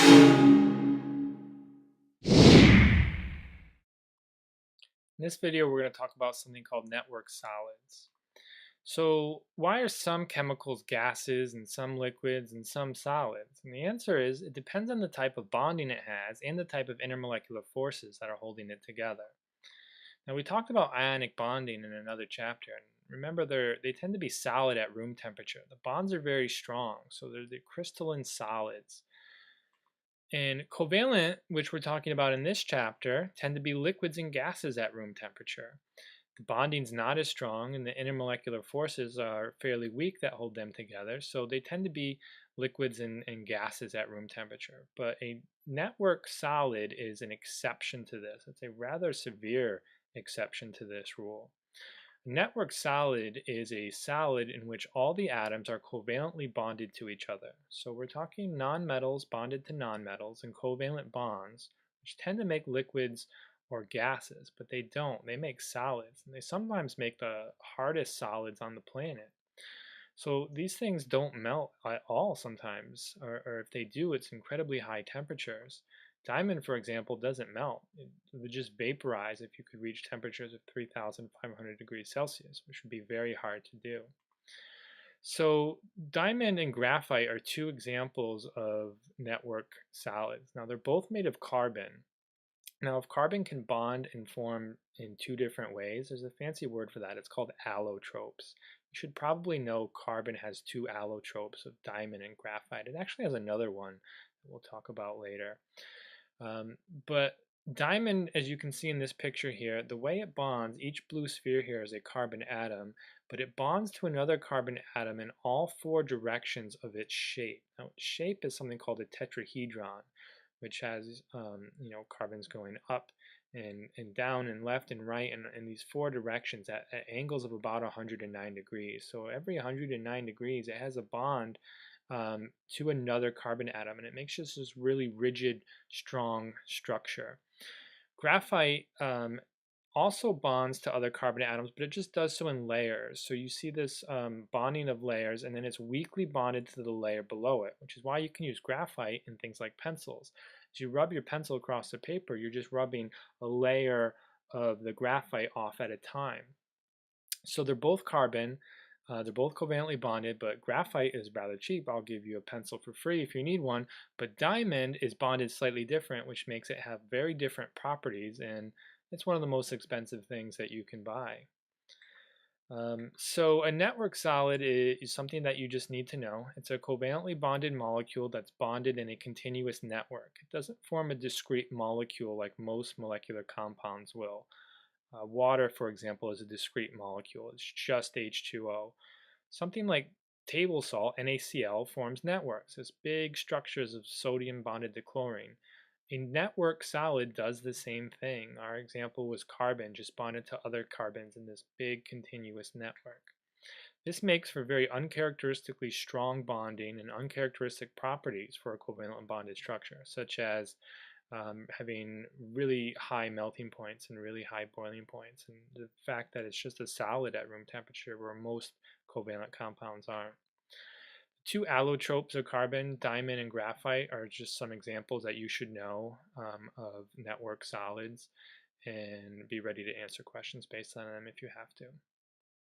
In this video, we're going to talk about something called network solids. So why are some chemicals gases and some liquids and some solids? And the answer is it depends on the type of bonding it has and the type of intermolecular forces that are holding it together. Now we talked about ionic bonding in another chapter, and remember they tend to be solid at room temperature. The bonds are very strong, so they're the crystalline solids. And covalent, which we're talking about in this chapter, tend to be liquids and gases at room temperature. The bonding's not as strong and the intermolecular forces are fairly weak that hold them together, so they tend to be liquids and gases at room temperature. But a network solid is an exception to this. It's a rather severe exception to this rule. A network solid is a solid in which all the atoms are covalently bonded to each other. So we're talking nonmetals bonded to nonmetals and covalent bonds, which tend to make liquids or gases, but they don't. They make solids, and they sometimes make the hardest solids on the planet. So these things don't melt at all sometimes, or if they do, it's incredibly high temperatures. Diamond, for example, doesn't melt. It would just vaporize if you could reach temperatures of 3,500 degrees Celsius, which would be very hard to do. So diamond and graphite are two examples of network solids. Now they're both made of carbon. Now, if carbon can bond and form in two different ways, there's a fancy word for that. It's called allotropes. You should probably know carbon has two allotropes of diamond and graphite. It actually has another one that we'll talk about later. But diamond, as you can see in this picture here, the way it bonds, each blue sphere here is a carbon atom, but it bonds to another carbon atom in all four directions of its shape. Now, shape is something called a tetrahedron, which has carbons going up and down and left and right in these four directions at angles of about 109 degrees. So every 109 degrees it has a bond to another carbon atom, and it makes just this really rigid, strong structure. Graphite also bonds to other carbon atoms, but it just does so in layers. So you see this bonding of layers, and then it's weakly bonded to the layer below it, which is why you can use graphite in things like pencils. As you rub your pencil across the paper, you're just rubbing a layer of the graphite off at a time. So they're both carbon, they're both covalently bonded, but graphite is rather cheap. I'll give you a pencil for free if you need one. But diamond is bonded slightly different, which makes it have very different properties, and it's one of the most expensive things that you can buy. So a network solid is something that you just need to know. It's a covalently bonded molecule that's bonded in a continuous network. It doesn't form a discrete molecule like most molecular compounds will. Water, for example, is a discrete molecule. It's just H2O. Something like table salt, NaCl, forms networks, as big structures of sodium bonded to chlorine. A network solid does the same thing. Our example was carbon, just bonded to other carbons in this big continuous network. This makes for very uncharacteristically strong bonding and uncharacteristic properties for a covalent bonded structure, such as having really high melting points and really high boiling points, and the fact that it's just a solid at room temperature where most covalent compounds are. Two allotropes of carbon, diamond and graphite, are just some examples that you should know of network solids, and be ready to answer questions based on them if you have to.